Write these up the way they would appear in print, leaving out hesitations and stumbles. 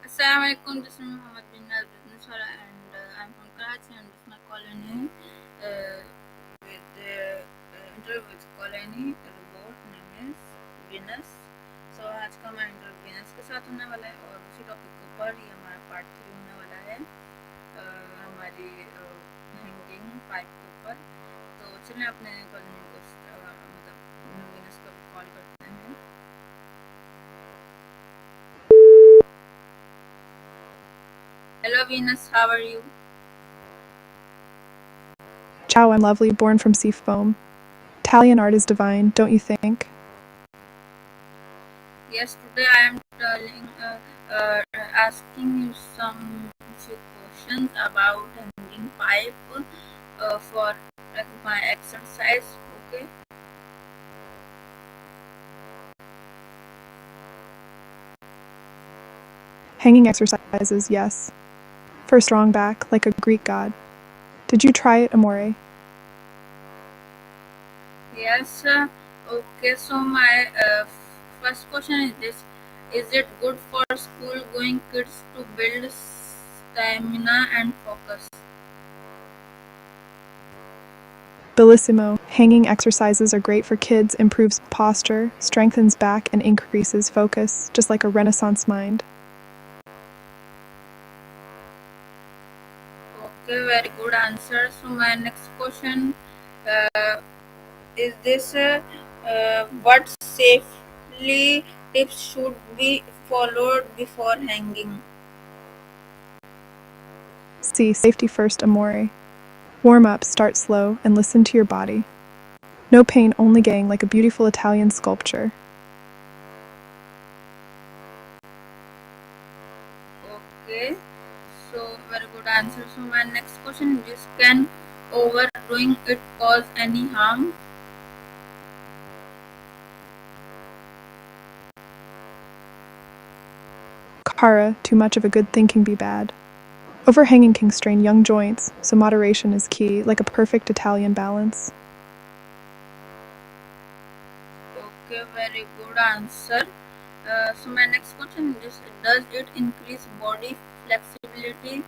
Assalamualaikum. This is Muhammad bin Al Business and I'm from Karachi and this is my colony with the interview with colony robot name is Venus. So आज का हमारा interview Venus के साथ होने वाला है और उसी टॉपिक के ऊपर ये हमारा पार्ट 3 होने वाला है हमारी हैंगिंग पाइप के ऊपर। तो चलिए अपने कॉलोनी को मतलब Venus को कॉल करते हैं। Hello Venus, how are you? Ciao, I'm lovely, born from sea foam. Italian art is divine, don't you think? Yes, today I am asking you some few questions about hanging pipe for like, my exercise. Okay. Hanging exercises, yes. For a strong back, like a Greek god. Did you try it, amore? Yes. Okay. So my first question is this: is it good for school-going kids to build stamina and focus? Bellissimo. Hanging exercises are great for kids, improves posture, strengthens back, and increases focus, just like a Renaissance mind. Okay, very good answer. So my next question uh, is this: what safely tips should be followed before hanging? See, safety first, amore. Warm up, start slow, and listen to your body. No pain, only gain, like a beautiful Italian sculpture. Okay, so very good answer. So my next question is: can overdoing it cause any harm? Kara, too much of a good thing can be bad. Overhanging can strain young joints, so moderation is key, like a perfect Italian balance. Okay, very good answer. So my next question is: does it increase body flexibility?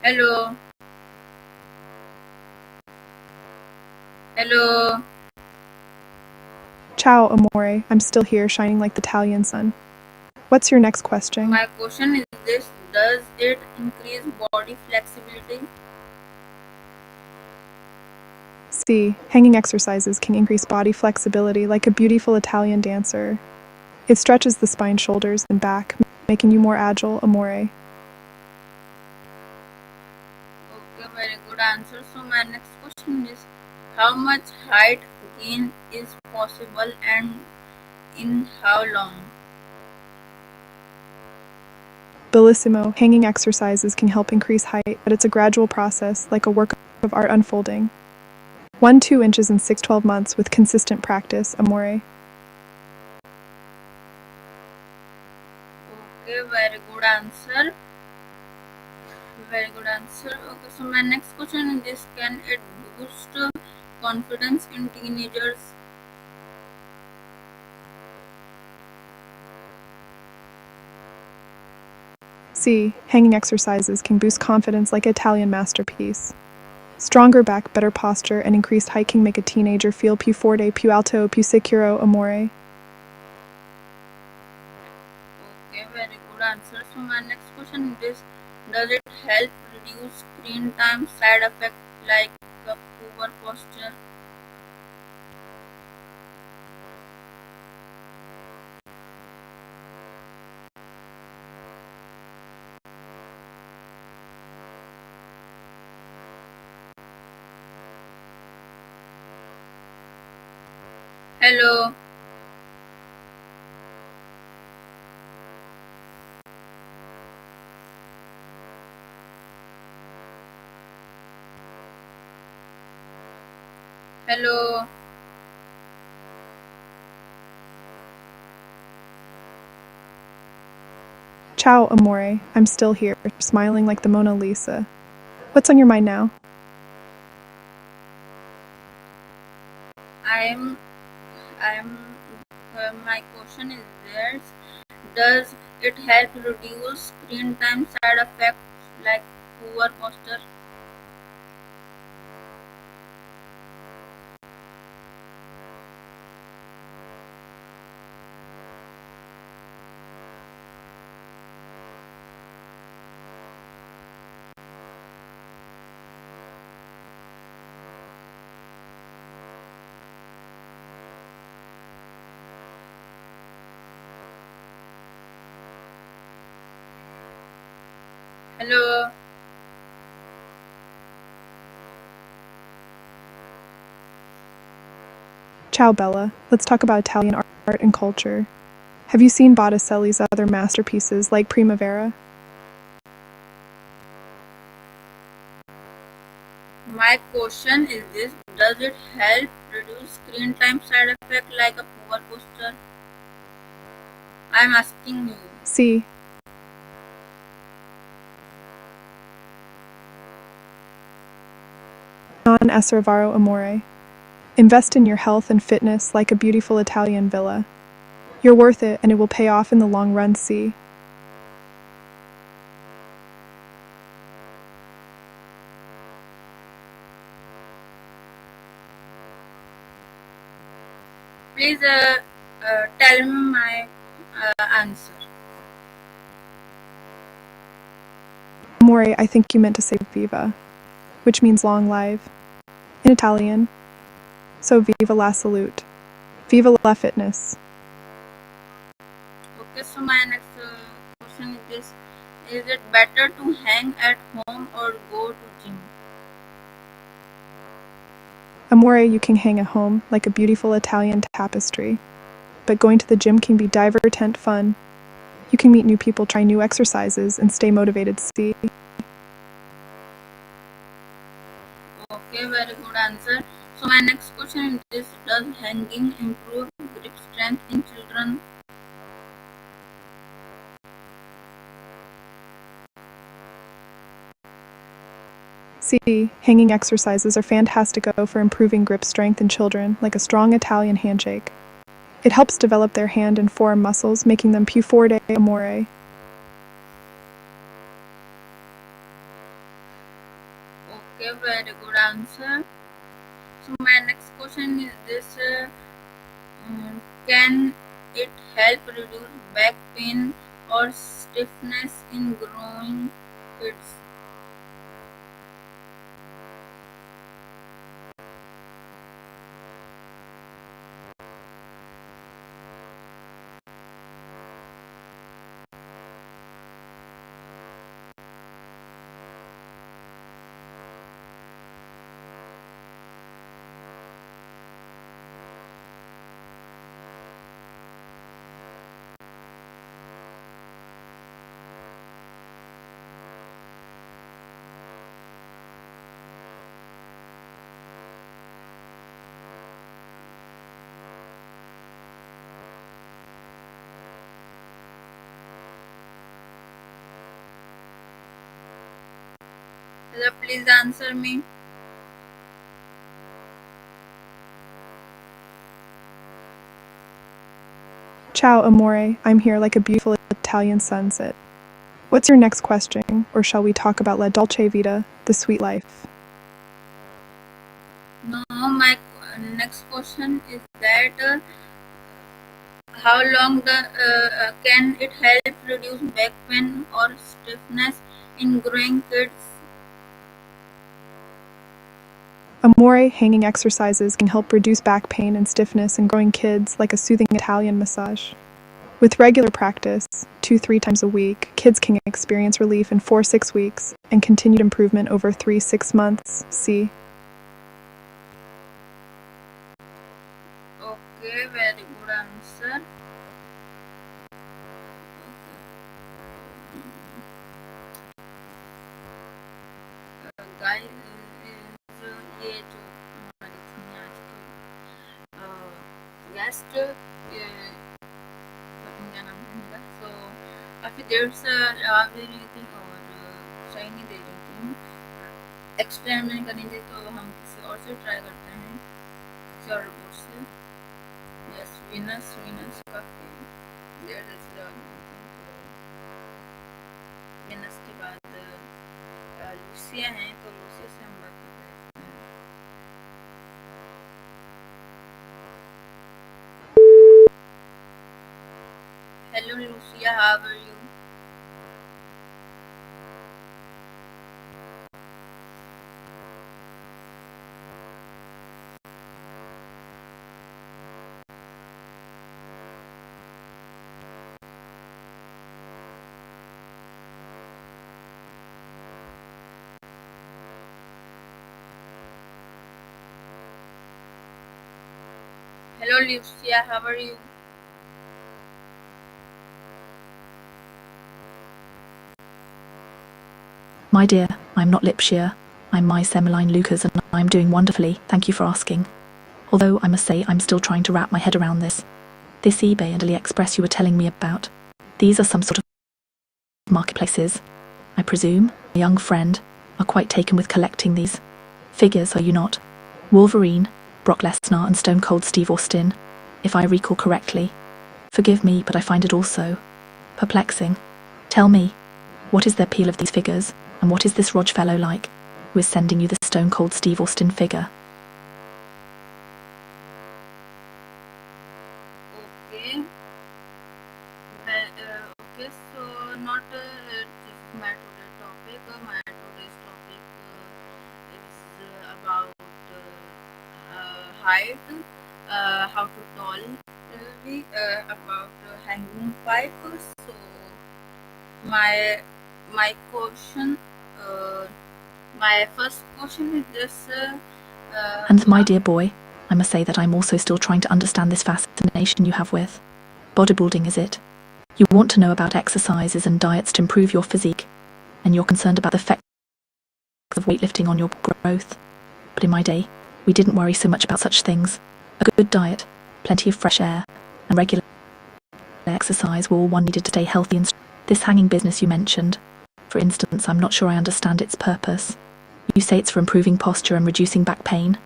Hello. Hello. Ciao, amore, I'm still here, shining like the Italian sun. What's your next question? My question is this: does it increase body flexibility? C. Hanging exercises can increase body flexibility like a beautiful Italian dancer. It stretches the spine, shoulders, and back, making you more agile, amore. Okay, very good answer. So my next question is: how much height gain is possible and in how long? Bellissimo. Hanging exercises can help increase height, but it's a gradual process, like a work of art unfolding. 1-2 inches in 6-12 months with consistent practice, amore. Okay, very good answer. Very good answer. Okay, so my next question is this: can it boost confidence in teenagers? C. Hanging exercises can boost confidence like Italian masterpiece. Stronger back, better posture, and increased height can make a teenager feel più forte, più alto, più sicuro, amore. Okay, very good answer. So my next question is this: does it help reduce screen time side effect like poor posture? Hello. Hello. Ciao, amore. I'm still here, smiling like the Mona Lisa. What's on your mind now? I'm I'm my question is this: does it help reduce screen time side effects like poor posture? Hello. Ciao, Bella. Let's talk about Italian art and culture. Have you seen Botticelli's other masterpieces like Primavera? My question is this: does it help reduce screen time side effect like a poor posture? I'm asking you. See, non Esservaro amore. Invest in your health and fitness like a beautiful Italian villa. You're worth it and it will pay off in the long run, see. Please tell me my answer. Amore, I think you meant to say viva, which means long live in Italian. So viva la salute. Viva la fitness. Okay, so my next question is this: is it better to hang at home or go to gym? Amore, you can hang at home like a beautiful Italian tapestry. But going to the gym can be divertent fun. You can meet new people, try new exercises, and stay motivated. See, Okay, very good answer. So my next question is this: does hanging improve grip strength in children? hanging exercises are fantastic for improving grip strength in children, like a strong Italian handshake. It helps develop their hand and forearm muscles, making them più forte amore. Okay, very good answer. So my next question is this: can it help reduce back pain or stiffness in growing kids? Please answer me. Ciao, amore. I'm here like a beautiful Italian sunset. What's your next question? Or shall we talk about La Dolce Vita, the sweet life? No, my next question is that how long can it help reduce back pain or stiffness in growing kids? Amore hanging exercises can help reduce back pain and stiffness in growing kids like a soothing Italian massage. With regular practice, 2-3 times a week, kids can experience relief in 4-6 weeks and continued improvement over 3-6 months. See, Okay, very good answer. Guys ये जो हमारी थी आज की guest, क्या नाम है इनका? सो काफ़ी देर से जवाब दे रही थी और सही नहीं दे रही थी, एक्सप्लेन नहीं कर रही थी, तो हम किसी और से ट्राई करते हैं, किसी और रिपोर्ट से। यस, वीनस वीनस काफ़ी देर से जवाब दे रही थी, तो वीनस के बाद लूसिया हैं, तो लूसिया से हम बात करते हैं। Hello Lucia, how are you? Hello Lucia, how are you? My dear, I'm not Lipsia. I'm Mai Semeline Lucas and I'm doing wonderfully, thank you for asking. Although I must say I'm still trying to wrap my head around this. This eBay and AliExpress you were telling me about. These are some sort of marketplaces. I presume a young friend are quite taken with collecting these figures, are you not? Wolverine, Brock Lesnar and Stone Cold Steve Austin, if I recall correctly. Forgive me, but I find it also perplexing. Tell me, what is the appeal of these figures? And what is this Rog fellow like, who is sending you the Stone Cold Steve Austin figure? Okay. Okay, so not this is my today's topic. My today's topic is about height, how to tall be, about hanging pipe. So my my question, my first question is this. And my dear boy, I must say that I'm also still trying to understand this fascination you have with bodybuilding, is it? You want to know about exercises and diets to improve your physique, and you're concerned about the effects of weightlifting on your growth. But in my day, we didn't worry so much about such things. A good diet, plenty of fresh air, and regular exercise were all one needed to stay healthy and strong. This hanging business you mentioned, for instance, I'm not sure I understand its purpose. You say it's for improving posture and reducing back pain.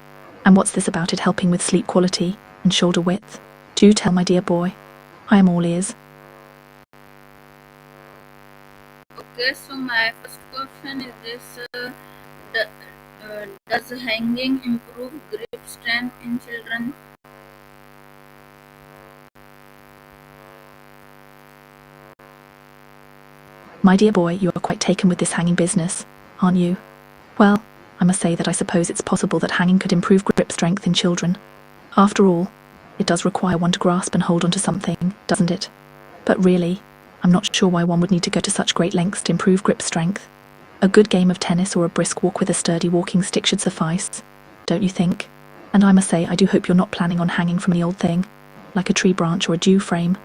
And what's this about it helping with sleep quality and shoulder width? Do tell, my dear boy. I am all ears. Okay, so my first question is this: does hanging improve grip strength in children? My dear boy, you are quite taken with this hanging business, aren't you? Well, I must say that I suppose it's possible that hanging could improve grip strength in children. After all, it does require one to grasp and hold onto something, doesn't it? But really, I'm not sure why one would need to go to such great lengths to improve grip strength. A good game of tennis or a brisk walk with a sturdy walking stick should suffice, don't you think? And I must say, I do hope you're not planning on hanging from any old thing, like a tree branch or a dew frame.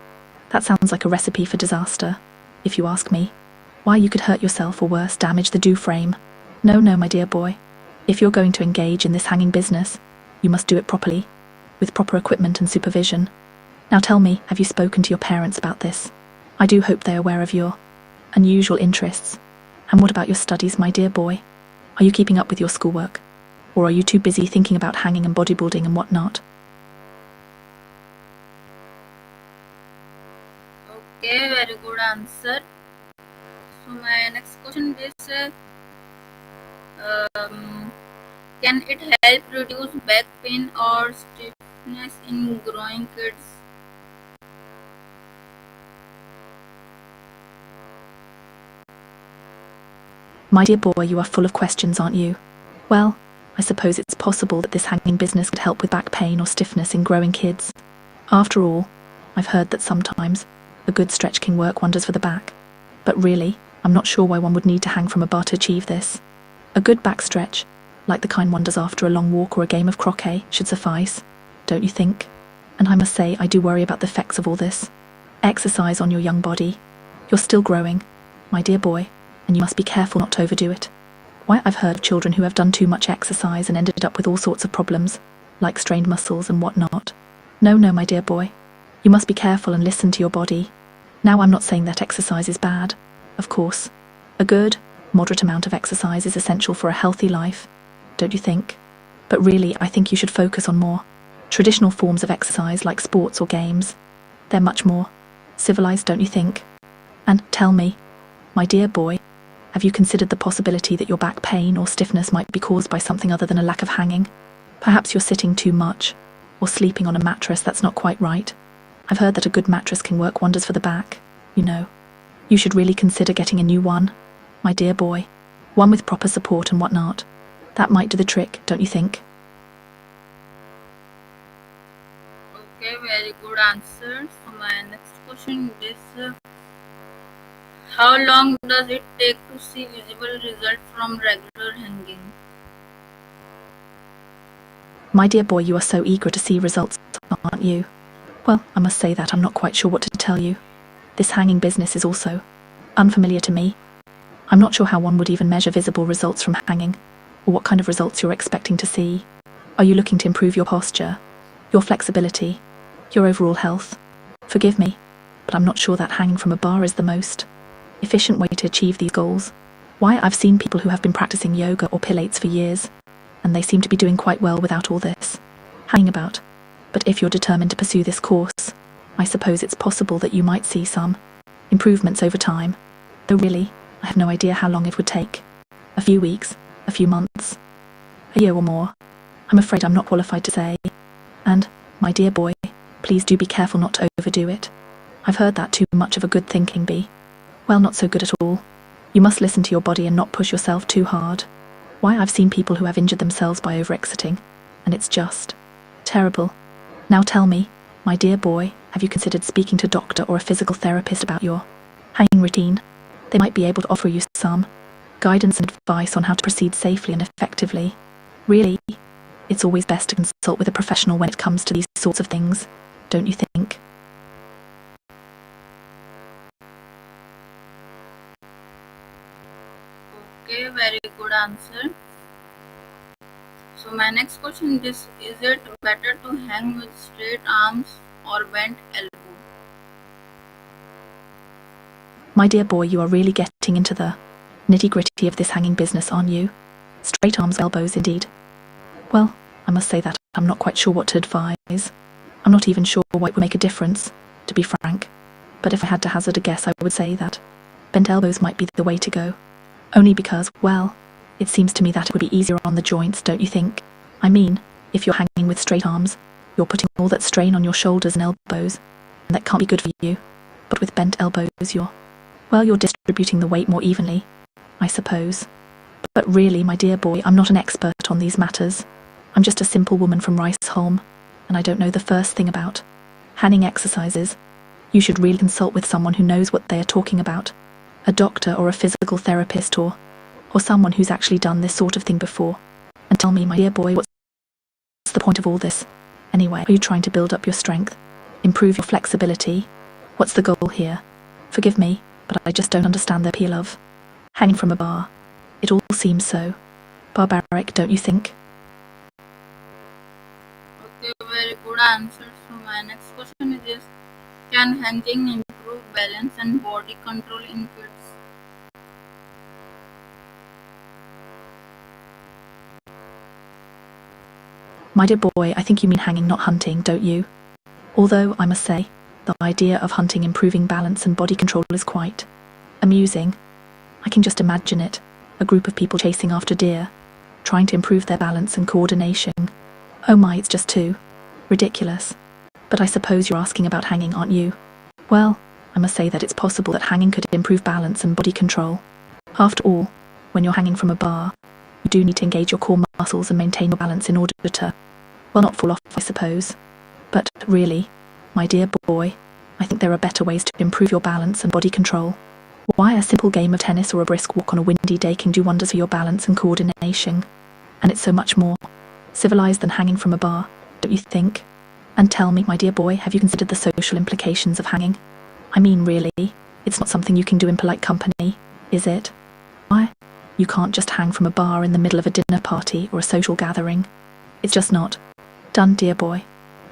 That sounds like a recipe for disaster, if you ask me. Why, you could hurt yourself or worse, damage the dew frame. No, my dear boy. If you're going to engage in this hanging business, you must do it properly, with proper equipment and supervision. Now tell me, have you spoken to your parents about this? I do hope they're aware of your unusual interests. And what about your studies, my dear boy? Are you keeping up with your schoolwork? Or are you too busy thinking about hanging and bodybuilding and whatnot? Okay, very good answer. So my next question is, can it help reduce back pain or stiffness in growing kids? My dear boy, you are full of questions, aren't you? Well, I suppose it's possible that this hanging business could help with back pain or stiffness in growing kids. After all, I've heard that sometimes a good stretch can work wonders for the back. But really, I'm not sure why one would need to hang from a bar to achieve this. A good back stretch, like the kind one does after a long walk or a game of croquet, should suffice, don't you think? And I must say, I do worry about the effects of all this exercise on your young body. You're still growing, my dear boy, and you must be careful not to overdo it. Why, I've heard of children who have done too much exercise and ended up with all sorts of problems, like strained muscles and whatnot. No, my dear boy. You must be careful and listen to your body. Now, I'm not saying that exercise is bad. Of course, a good, moderate amount of exercise is essential for a healthy life, don't you think? But really, I think you should focus on more traditional forms of exercise like sports or games. They're much more civilized, don't you think? And tell me, my dear boy, have you considered the possibility that your back pain or stiffness might be caused by something other than a lack of hanging? Perhaps you're sitting too much, or sleeping on a mattress that's not quite right. I've heard that a good mattress can work wonders for the back, you know. You should really consider getting a new one, my dear boy. One with proper support and whatnot. That might do the trick, don't you think? Okay, very good answer. So my next question is, how long does it take to see visible result from regular hanging? My dear boy, you are so eager to see results, aren't you? Well, I must say that I'm not quite sure what to tell you. This hanging business is also unfamiliar to me. I'm not sure how one would even measure visible results from hanging, or what kind of results you're expecting to see. Are you looking to improve your posture, your flexibility, your overall health? Forgive me, but I'm not sure that hanging from a bar is the most efficient way to achieve these goals. Why, I've seen people who have been practicing yoga or Pilates for years, and they seem to be doing quite well without all this hanging about. But if you're determined to pursue this course, I suppose it's possible that you might see some improvements over time. Though really, I have no idea how long it would take. A few weeks, a few months, a year or more. I'm afraid I'm not qualified to say. And, my dear boy, please do be careful not to overdo it. I've heard that too much of a good thing can be, well, not so good at all. You must listen to your body and not push yourself too hard. Why, I've seen people who have injured themselves by overexerting, and it's just terrible. Now tell me, my dear boy, have you considered speaking to a doctor or a physical therapist about your hanging routine? They might be able to offer you some guidance and advice on how to proceed safely and effectively. Really, it's always best to consult with a professional when it comes to these sorts of things, don't you think? Okay, very good answer. So my next question is it better to hang with straight arms or bent elbow? My dear boy, you are really getting into the nitty-gritty of this hanging business, aren't you? Straight arms, elbows, indeed. Well, I must say that I'm not quite sure what to advise. I'm not even sure why it would make a difference, to be frank. But if I had to hazard a guess, I would say that bent elbows might be the way to go. Only because, well, it seems to me that it would be easier on the joints, don't you think? I mean, if you're hanging with straight arms, you're putting all that strain on your shoulders and elbows, and that can't be good for you. But with bent elbows, you're distributing the weight more evenly, I suppose. But really, my dear boy, I'm not an expert on these matters. I'm just a simple woman from Riceholm, and I don't know the first thing about hanging exercises. You should really consult with someone who knows what they are talking about. A doctor or a physical therapist or someone who's actually done this sort of thing before. And tell me, my dear boy, what's the point of all this? Anyway, are you trying to build up your strength? Improve your flexibility? What's the goal here? Forgive me, but I just don't understand the appeal of hanging from a bar. It all seems so barbaric, don't you think? Okay, very good answer. So my next question is this: can hanging improve balance and body control in kids? My dear boy, I think you mean hanging, not hunting, don't you? Although, I must say, the idea of hunting improving balance and body control is quite amusing. I can just imagine it, a group of people chasing after deer, trying to improve their balance and coordination. Oh my, it's just too ridiculous. But I suppose you're asking about hanging, aren't you? Well, I must say that it's possible that hanging could improve balance and body control. After all, when you're hanging from a bar, you do need to engage your core muscles and maintain your balance in order to, well, not fall off, I suppose. But really, my dear boy, I think there are better ways to improve your balance and body control. Why, a simple game of tennis or a brisk walk on a windy day can do wonders for your balance and coordination. And it's so much more civilized than hanging from a bar, don't you think? And tell me, my dear boy, have you considered the social implications of hanging? I mean, really, it's not something you can do in polite company, is it? Why? You can't just hang from a bar in the middle of a dinner party or a social gathering. It's just not done, dear boy.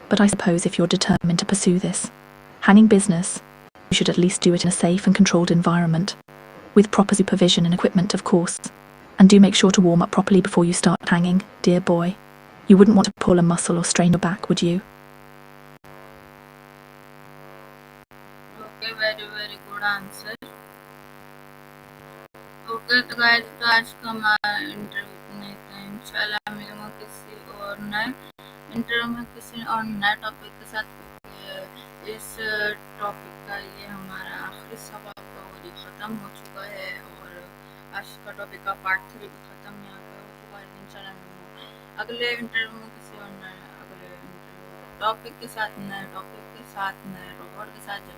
But I suppose if you're determined to pursue this hanging business, you should at least do it in a safe and controlled environment, with proper supervision and equipment, of course. And do make sure to warm up properly before you start hanging, dear boy. You wouldn't want to pull a muscle or strain your back, would you? Okay, very very good answer. Okay तो guys, तो आज का हमारा interview इतना ही था। इंशाल्लाह मिलूंगा किसी और नए इंटरव्यू में किसी और नए टॉपिक के साथ, क्योंकि इस टॉपिक का ये हमारा आखिरी सबक और ये ख़त्म हो चुका है, और आज का टॉपिक का पार्ट 3 भी ख़त्म यहाँ पे हो चुका है। इंशाल्लाह मिलूंगा अगले इंटरव्यू में किसी और नए अगले इंटरव्यू टॉपिक के साथ, नए रोबोट के साथ। जब